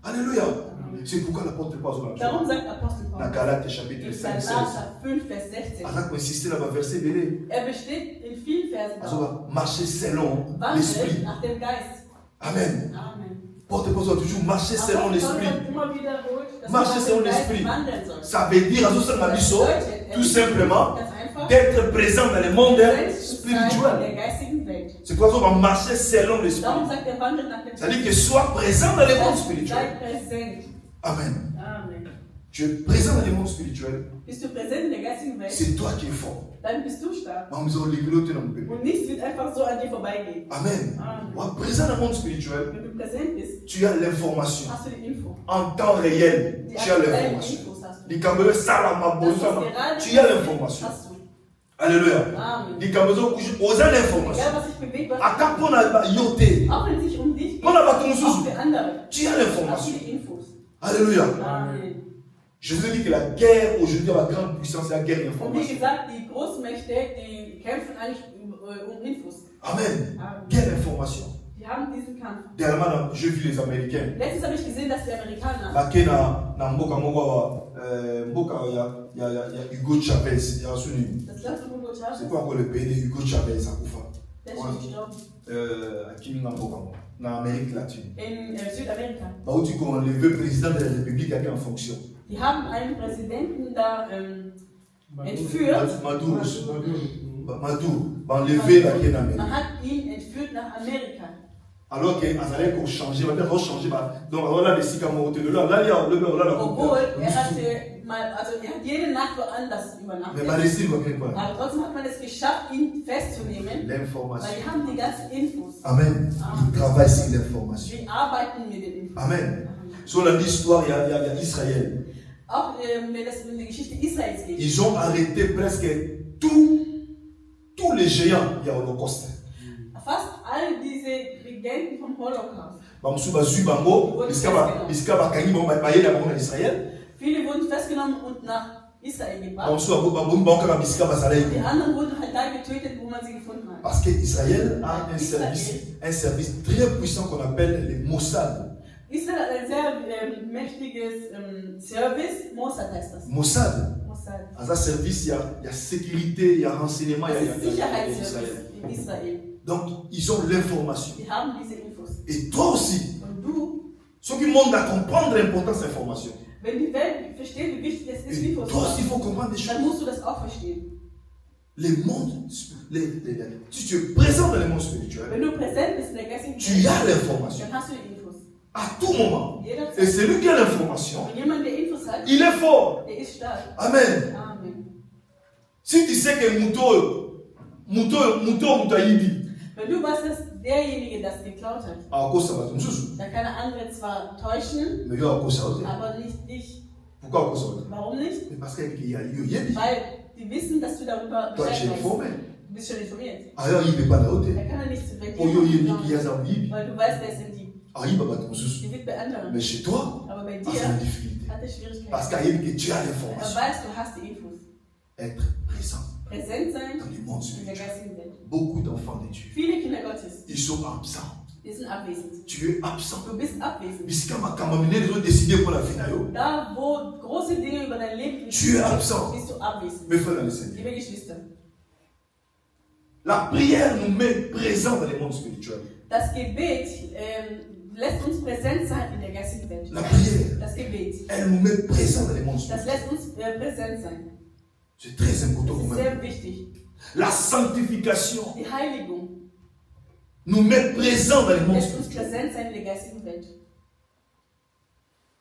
Alléluia. C'est pourquoi l'apôtre Paul Darum sagt Apostel dans Paulus Galates chapitre in 5, 16. Galater 5, Vers 16. On a insisté dans le verset belé. Besteht in vielen Versen On darauf. va marcher selon Wandelt l'esprit. nach dem Geist. Amen. Amen. Porte Paul doit toujours marcher selon Apostel Paulus l'esprit. hat immer wiederholt, dass Marcher man nach selon dem Geist l'esprit. wandeln soll. Ça veut dire, tout simplement, Ganz einfach, d'être présent dans le monde präsent zu sein in spirituel. der geistigen Welt. C'est pour ça qu'on va marcher selon l'esprit. Darum sagt er, wandelt nach dem Ça veut dire que sois présent dans le monde Sei spirituel. präsent. Amen. Amen. Tu es présent dans le monde spirituel. Bist du präsent in der geistigen Welt, C'est toi qui es fort. dann bist du stark. On nous a l'écouté dans le bébé. Und nichts wird einfach so an dir vorbeigehen. Amen. Amen. Ouais, présent dans le monde spirituel, Wenn du präsent bist, tu as l'information. hast du die Info. En temps réel, Die tu as aktuellen l'information. Infos hast du. Les Camerounais, ça, la mabo, Das, ça, was la- gerade tu as passiert, l'information. hast du. Alléluia. Amen. Les Camerounais, osent l'information. Egal was sich bewegt, was Attends, pour la yoté. auch wenn es sich um dich geht, Pour la bateau, auch für andere, tu as hast du l'information. die Infos. Alléluia. Amen. Je vous ai dit que la guerre aujourd'hui, la grande puissance, c'est la guerre Und wie d'information. gesagt, die Großmächte, die kämpfen eigentlich um Infos. Amen. Amen. Guerre d'information. Die haben diesen Kampf. Dernièrement, j'ai vu les Américains. Letztens habe ich gesehen, dass die Amerikaner, Baké na mboka moko mboka ya Hugo Chavez ya suni. das Land von Hugo C'est Chavez, quoi encore le pays de Hugo Chavez à Koufa? der ist schon gestorben, Akimi na mboka mo na Amérique latine. in Südamerika. Bah où tu connais le président de la République qui est en fonction. Die haben einen Präsidenten da entführt. Maduro. Bah enlevé la qui est en Amérique. Man hat ihn entführt nach Amerika. Alors que Azalea pour changer, maintenant on changer donc voilà les sicamo de là il y a le Obwohl hatte mal, also er hat jede Nacht woanders übernachtet. mais Palestine va quelque part. Aber trotzdem hat man es geschafft, ihn festzunehmen, weil L'information. die haben die ganzen Infos. Amen. Il travaille sur l'information. Wir arbeiten mit den Infos. Amen. Sur l'histoire, il y a Israël. Auch wenn es um die Geschichte Israels geht. Ils ont arrêté presque tous les géants il y a Holocauste. Fast all diese Regenten vom Holocaust. Viele wurden festgenommen und nach Israel gebracht. Die anderen wurden halt da getötet, wo man sie gefunden hat. Parce qu'Israël a un service très puissant qu'on appelle les Mossad. Israel hat ein sehr mächtiges Service, Mossad heißt das. Mossad. Mossad. Dans un service, il y a sécurité, il y a renseignement, il y a Sicherheitsservice in Israel. Donc, ils ont l'information. Die haben diese Infos. Et toi aussi, Und du, ceux qui montrent à comprendre l'importance de l'information. wenn die Welt versteht, wie wichtig es ist, Et Infos toi zu aussi, il haben, faut comprendre des dann choses. musst du das auch verstehen. Les mondes, si tu es présent dans le monde spirituel, Wenn du präsent bist in der geistigen tu Welt, as l'information. dann hast du die Infos. À tout moment. Et Jederzeit. celui qui a l'information, Und jemand, der Infos hat, il est fort. der ist stark. Amen. Amen. Si tu sais que Mouto Ayibi, Wenn du weißt, dass derjenige das geklaut hat, dann kann der andere zwar täuschen, aber nicht dich. pourquoi à cause Warum nicht? Mais parce qu'il y a eu Weil die wissen, dass du darüber toi tu Bescheid es weißt. informé. Du bist schon informiert. Alors il ne peut pas la haute. Da kann er nichts bei Pour yo dir Yibi machen, qui y a Zambi, weil du weißt, wer sind die. il va battre Moussous. Die wird bei anderen. Mais chez toi, Aber bei c'est dir une difficulté. hat er Schwierigkeiten. Parce qu'il que tu as Er l'information. weiß, du hast die Infos. Être présent Präsent sein dans le monde in der spirituel. geistigen Welt. Beaucoup d'enfants de Dieu, Viele Kinder Gottes, ils sont absents. die sind abwesend. Tu es absent. Du bist abwesend. Puisqu'à ma camamine, ils ont décidé pour la finale. Da, wo große Dinge über dein Leben Tu es absent. bist du abwesend. Mes frères dans le Seigneur. Liebe Geschwister, La prière nous met présents dans le monde spirituel. das Gebet lässt uns präsent sein in der geistigen Welt. La prière, Das Gebet, elle nous met présents dans le monde das spirituel. lässt uns präsent sein. C'est très important Das pour ist moi. sehr wichtig. La sanctification Die Heiligung nous met présents dans le monde lässt uns spirituel. präsent sein in der geistigen Welt.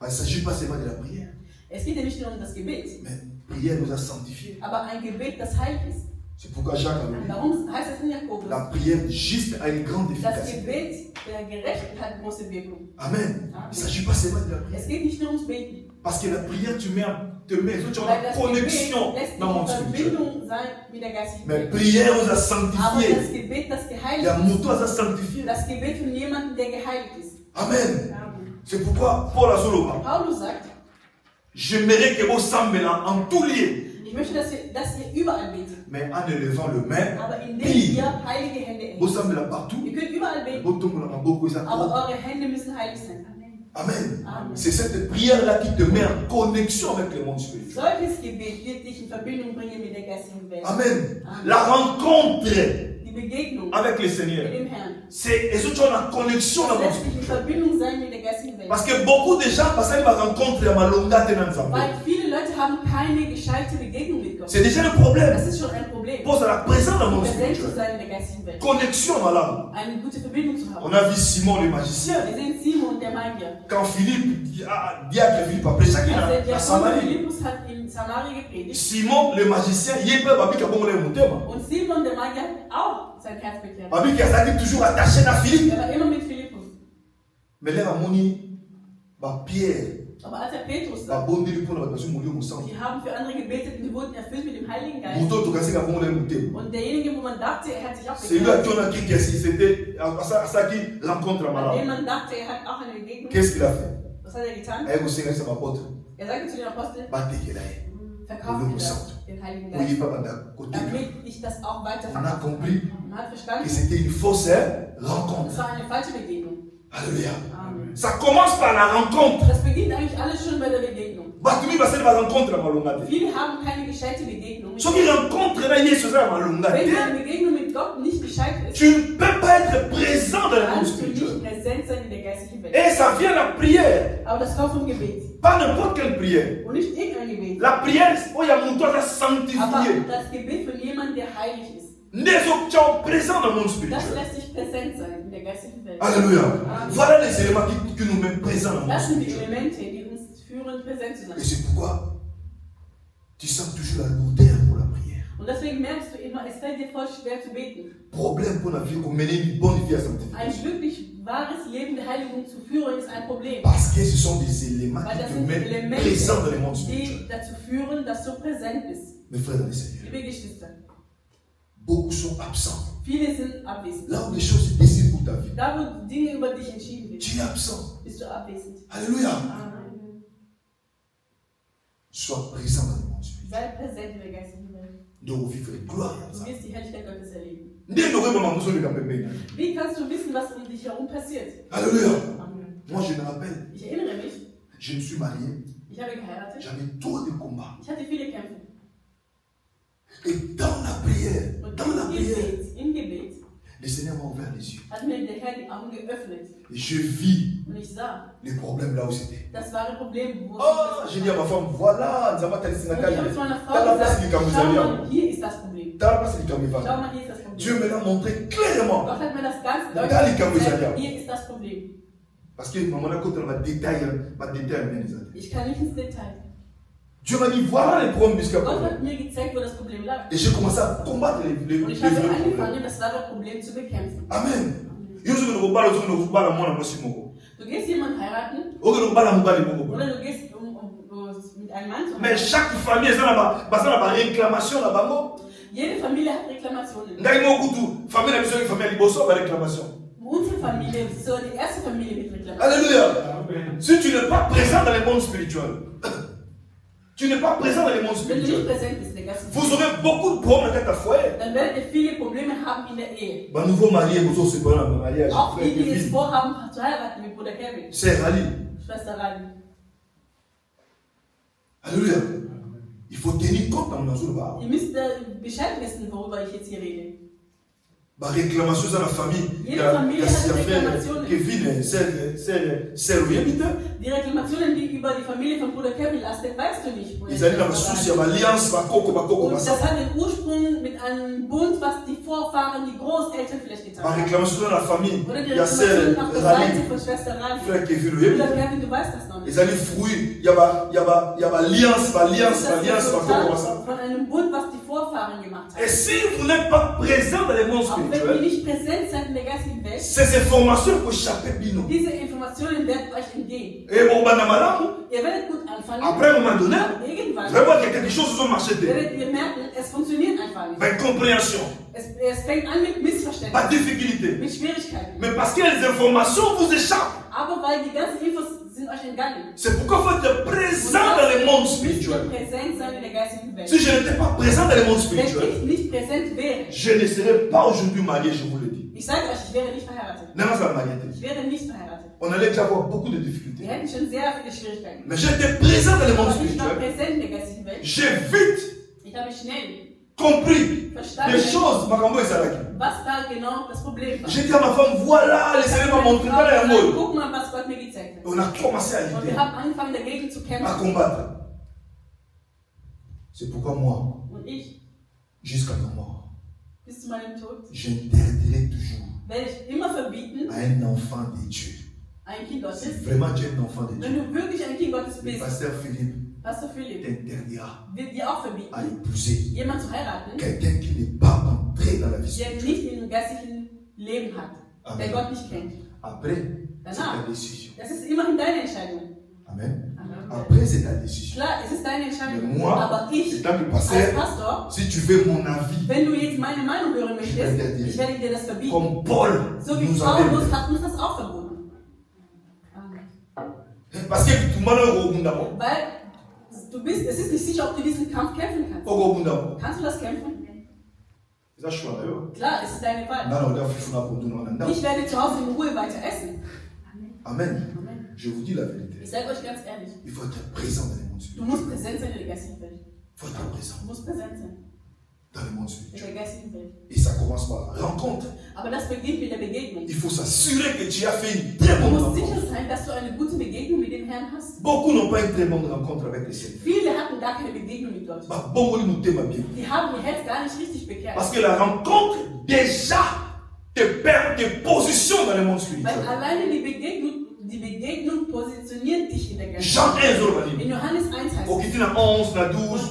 Il ne s'agit pas seulement de la prière, Es geht ja nicht nur um das Gebet, mais la prière nous a sanctifiés. aber ein Gebet, das heilig ist. C'est pourquoi Jacques a dit, Darum heißt es in Jakobus, la prière juste a une grande das efficacité. Gebet der Gerechten hat große Wirkung. Amen. Il ne s'agit pas seulement de la prière. Es geht nicht nur ums Beten. Parce que la prière, tu mets une connexion dans mon spirituel. Mais prière, on a sanctifié. Il y a mouton, on a sanctifié. Amen. C'est pourquoi Paul a Zoloba. J'aimerais que vous semblez en tout lieu. Mais en élevant le main, vous semblez partout. Amen. C'est cette prière-là qui te met en connexion avec le monde spirituel. Amen. La rencontre avec le Seigneur. C'est une connexion dans mon spirituel. Parce que beaucoup de gens passent à la rencontre à Malonga Tenanzambe. C'est déjà un problème. Pose à la présence dans mon spirituel. Connexion malade. On a vu Simon le magicien. Quand Philippe dit à Philippe après chaque à Samarie. Simon le magicien, il peut pas dire qu'on le monter. Und Simon der Magier hat auch sein Herz bekehrt. Babi qui a toujours attaché à Philippe. Er war immer mit Philippus. Mais là, Moni, Pierre. Aber als Petrus sah, die haben für andere gebetet und die wurden erfüllt mit dem Heiligen Geist. Und derjenige, wo man dachte, er hat sich auch bekehrt, bei dem man dachte, er hat auch eine Begegnung. Was hat er getan? Er sagte zu den Aposteln, verkauft ihr den Heiligen Geist, damit ich das auch weiter verkaufe. Man hat verstanden, das war eine falsche Begegnung. Alléluia. Ça commence par la rencontre. Das beginnt eigentlich alles schon bei der Begegnung. Viele haben keine gescheite Begegnung. Wenn eine Begegnung mit Gott nicht gescheit ist, tu ne peux pas être présent dans le monde spirituel. Nicht präsent sein in der geistlichen Welt. Et ça vient de la prière. Aber das kommt vom Gebet. Pas n'importe quelle prière. Und nicht irgendein Gebet. La prière, il y a mon temps à sanctifier. Aber das Gebet von jemandem, der heilig ist. Présent dans le monde spirituel. Das lässt sich präsent sein in der geistlichen Welt. Alléluia. Voilà les éléments qui nous mettent présents dans le monde Das sind die spirituel. Elemente, die uns führen, präsent zu sein. Et c'est pourquoi tu sens toujours la lourdeur pour la prière. Und deswegen merkst du immer, es fällt dir voll schwer zu beten. Problème pour la vie, pour mener une bonne vie à sanctification. Ein glücklich wahres Leben der Heiligung zu führen, ist ein Problem. Parce que ce sont des éléments qui te mettent présent dans le monde spirituel. Die dazu führen, dass du präsent bist. Mes frères et sœurs. Liebe Geschwister. Beaucoup sont absents. Viele sind abwesend. Là où les choses se décident pour ta vie. Da wo Dinge über dich entschieden werden. Tu es absent. Bist du abwesend. Alléluia. Amen. Sois présent dans le monde spirituel. Sei präsent in der geistigen Welt. Donc vivre gloire. Du wirst die Herrlichkeit Gottes erleben. Wie kannst du wissen, was um dich herum passiert? Alléluia. Amen. Moi je me rappelle. Ich erinnere mich. Je me suis marié. Ich habe geheiratet. J'avais trop de combats. Ich hatte viele Kämpfe. Et dans la prière, im Gebet, le Seigneur m'a ouvert les yeux. Hat mir der Herr die Augen geöffnet. Et je vis und ich sah les problèmes là où c'était. Das war ein Problem, wo j'ai dit à ma femme, voilà, nous avons tellement ich habe zu meiner Frau gesagt, schau mal, hier ist das Problem. Schau mal, hier ist das Problem. Dieu me l'a montré clairement. Gott hat mir das ganz deutlich gesagt, hier ist das Problem. Parce que maman a côté va détailler, ich kann nicht ins Detail. Dieu m'a dit, voilà les problèmes jusqu'à Gott hat mir gezeigt, wo das Problem lag. Et j'ai commencé à combattre les und ich habe angefangen, das wahre Problem zu bekämpfen. Amen. Du gehst jemanden heiraten oder du gehst mit einem Mann zu heiraten. Mais chaque famille a une réclamation là-bas. Jede Familie hat Reklamationen. Unsere Familie ist so die erste Familie mit Reklamationen. Alléluia. Si tu n'es pas présent dans le monde spirituel, tu n'es pas présent dans le monde spirituel, vous aurez beaucoup de problèmes dans ta foyer. Dann werdet ihr viele Probleme haben in der Ehe. Nouveau marié, vous aussi séparés dans le mariage. Auch die, die es vorhaben zu heiraten mit Bruder Kevin. C'est Rally. Schwester Rally. Alléluia. Il faut tenir compte dans nos jours. Ihr müsst Bescheid wissen, worüber ich jetzt hier rede. Réclamation dans la famille. Jede Familie hat Reklamationen. Kevin, c'est die Reklamationen, die über die Familie von Bruder Kevin lasten, weißt du nicht. Ils allaient dans la souci, alliance, und das hat den Ursprung mit einem Bund, was die Vorfahren, die Großeltern Par réclamation dans la famille, il y a sœur Rani, frère Kevin, ils allaient fruits, il y a alliance, et si vous n'êtes pas présent dans les mondes spirituels, ces informations peuvent échapper bino. Et bon, après un moment donné, vraiment qu'il y a quelque chose qui va marcher. Incompréhension. Pas de difficulté. Mais parce que les informations vous échappent. C'est pourquoi il faut être présent dans les mondes spirituels. Si je n'étais pas présent dans les mondes spirituels, je ne serais pas aujourd'hui marié, je vous le dis. Non, ça va marier. On allait déjà avoir beaucoup de difficultés. Mais j'étais présent dans les mondes spirituels. J'ai vite compris des choses. J'ai dit à ma femme, voilà, le Seigneur m'a montré. On a commencé à lutter, à combattre. C'est pourquoi moi, jusqu'à ma mort, j'interdirai toujours à un enfant de Dieu. C'est vraiment Dieu un enfant de Dieu. Le pasteur Philippe t'interdira à épouser quelqu'un qui n'est pas entré dans la vie spirituelle. Après, c'est ta décision. Amen. Après, c'est ta décision. Mais moi, c'est tant que pasteur, si tu veux mon avis, je vais te dire, comme Paul nous avait dit. Parce que tout le monde est es ist nicht sicher, ob du diesen Kampf kämpfen kannst. Kannst du das kämpfen? Klar, es ist deine Wahl. Ich werde zu Hause in Ruhe weiter essen. Amen. Je vous dis la vérité. Ich sage euch ganz ehrlich. Il faut être présent dans les mondes spirituels. Du musst präsent sein in der geistigen Welt. Il faut être présent. Du musst präsent sein. Dans le monde spirituel. In der geistigen Welt. Et ça commence par la rencontre. Aber das beginnt mit der Begegnung. Il faut s'assurer que tu as fait une très bonne rencontre. Du musst sicher sein, dass du eine gute Begegnung mit dem Herrn hast. Beaucoup n'ont pas une très bonne rencontre avec le Seigneur. Viele hatten gar keine Begegnung mit Gott. Die haben ihr Herz gar nicht richtig bekehrt. Parce que la rencontre déjà te positionne dans le monde spirituel. Weil alleine die Begegnung positioniert dich in der Geist. Jean 1, in Johannes 1 heißt es. 11, 12.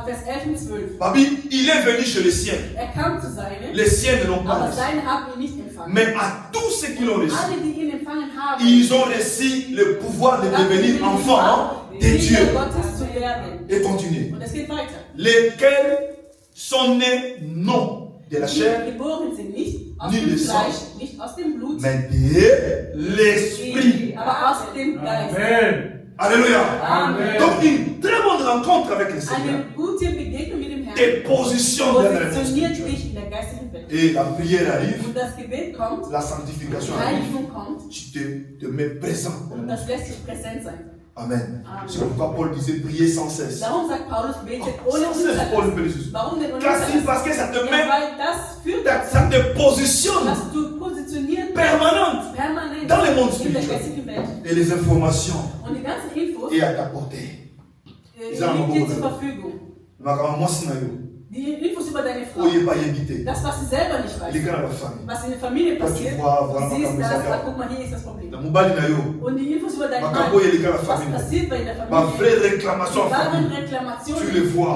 Vers 11 und 12. Babi, il est venu chez les siens. Kam zu seinen. Les siens ne l'ont pas reçu. Seine haben ihn nicht empfangen. Mais à tous ceux qui l'ont reçu, alle, die ihn empfangen haben, ils ont reçu le pouvoir de devenir enfants de Dieu. Et continuer. Und es geht weiter. Lesquels sont nés non de la chair, ni du Fleisch, nicht aus dem Blut, mais de l'esprit. Aber aus dem Geist. Amen. Alléluia. Amen. Donc une très bonne rencontre avec le Seigneur. Eine gute Begegnung mit dem Herrn. Te positioniert dich in der geistigen Welt. Et la prière arrive. Und das Gebet kommt. La sanctification arrive. Tu te mets présent. Und das lässt dich präsent sein. Amen. C'est pourquoi Paul disait prier sans cesse. Darum sagt Paulus, betet ohne Unterlass. Warum denn Parce que ça te met, ça te positionne permanente dans le monde spirituel. Et les informations et à ta portée. Liegt dir zur Verfügung. Die Infos über deine Frau. Das, was sie selber nicht weiß. Was in der Familie passiert. Du siehst das, guck mal, hier ist das Problem. Und die Infos über deinen Mann. Was passiert bei der Familie. Die wahren Reklamationen.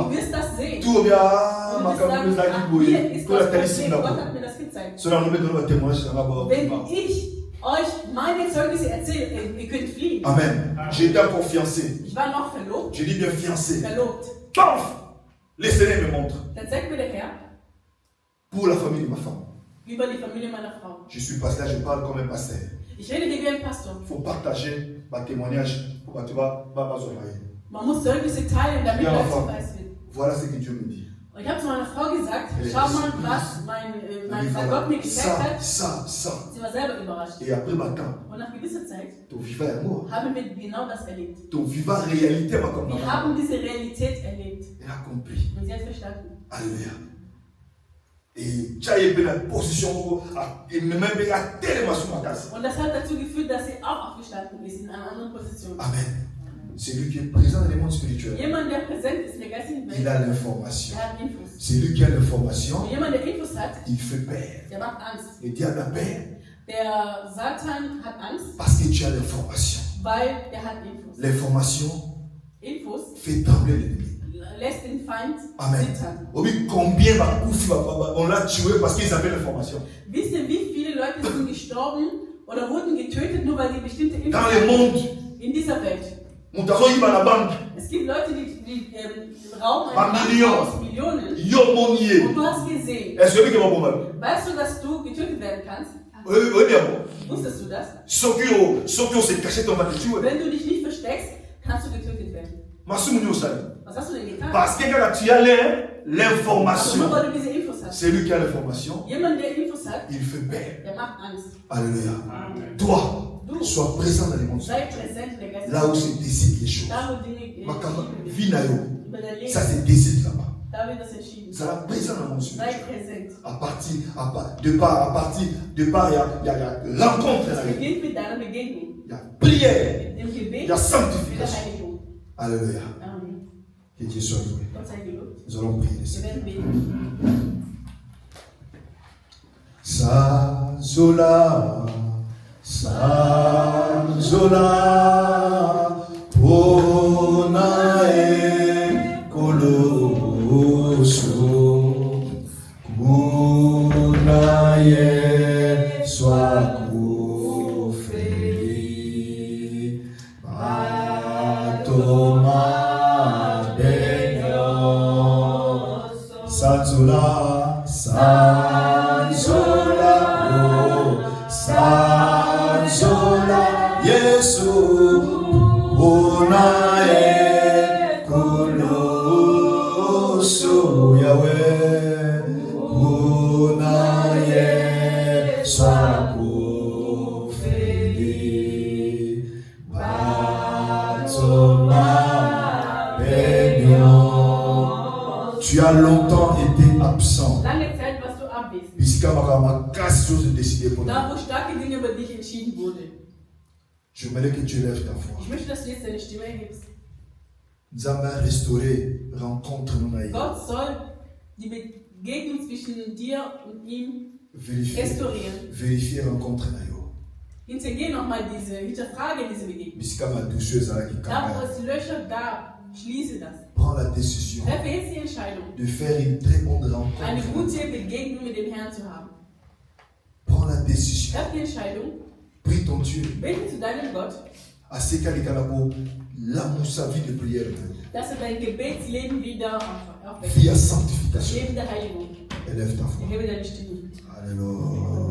Du wirst das sehen. Und du sagst, hier ist das Problem. Gott hat mir das gezeigt. Wenn ich euch meine Zeugnisse erzähle, ihr könnt fliehen. Amen. J'étais encore fiancé. Ich war noch verlobt. Je dis bien fiancé. Verlobt. Paf! Le Seigneur me montre. Pour la famille de ma femme. Über die Familie meiner Frau. Je suis pasteur, je parle comme un pasteur. Ich rede wie ein Pastor. Il faut partager ma témoignage pour que tu vas so marier. Man muss Zeugnisse teilen, damit Leute weiß wird. Voilà ce que Dieu me dit. Und ich habe zu meiner Frau gesagt, schau mal, was mein Gott mir gezeigt hat. Sie war selber überrascht. Et après ma temps. Und nach gewisser Zeit ton vivant amour. Haben wir genau das erlebt. Ton vivant réalité, ma comme wir haben diese Realität erlebt. Elle a compris. Und sie hat verstanden. Alléluia. Et tu as eu une position et même à tellement sur ma casa. Und das hat dazu geführt, dass sie auch aufgestanden ist in einer anderen Position. Amen. C'est lui qui est présent dans les mondes spirituels. Jemand, der präsent ist in der geistigen Welt. Il a l'information. Er hat Infos. C'est lui qui a l'information. Und jemand, der Infos hat, il fait peur. Der macht Angst. Le diable a peur. Der Satan hat Angst. Parce que tu as l'information. Weil er hat Infos. L'information Infos fait trembler l'ennemi. Lässt den Feind Amen. zittern. Combien on l'a tué parce qu'ils avaient l'information. Wisst ihr, wie viele Leute sind gestorben oder wurden getötet, nur weil sie bestimmte Infos Dans le monde. In dieser Welt. Es gibt Leute, die rauben aus Millionen. Und du hast gesehen. Weißt du, dass du getötet werden kannst? Wusstest du das? Wenn du dich nicht versteckst, kannst du getötet werden. Was hast du denn getan? Parce que quand tu as l'information, c'est lui qui a l'information. Il fait peur. Alléluia. Toi, sois présent dans les mondes. Là où se décident les choses. Ça se décide là-bas. Ça va présent dans mon spirituel. De part, il y a l'encontre. Il y a prière. Il y a sanctification. Alléluia. Que Dieu soit loué. Nous allons prier le Seigneur. Sazola, Ponae, Colosso, Munae, Soaco, Feli, Batoma, Benio, Sazola, Sanzola, Yesu, Unae, Kuloso, Yahweh, Unae, Sako, Feli, Batoma, Benio. Tu as longtemps été absent. Da, wo starke Dinge über dich entschieden wurden. J'aimerais que tu lèves ta voix. Ich möchte, dass du jetzt deine Stimme erhebst. Gott soll die Begegnung zwischen dir und ihm restaurieren. Vérifier rencontre. Hintergehen nochmal hinterfrage diese Begegnung. Da, wo es Löcher gab, schließe das. Prends la décision de faire une très bonne rencontre. Eine gute Begegnung mit dem Herrn zu haben. Prends la décision. Prie ton Dieu. Bete zu deinem Gott. À ce qu'il y a sa vie de prière. Dass dein Gebetsleben wieder aufweckt. Vie à sanctification. Leben der Heiligung. Élève ta voix. Erhebe deine Stimme. Alléluia.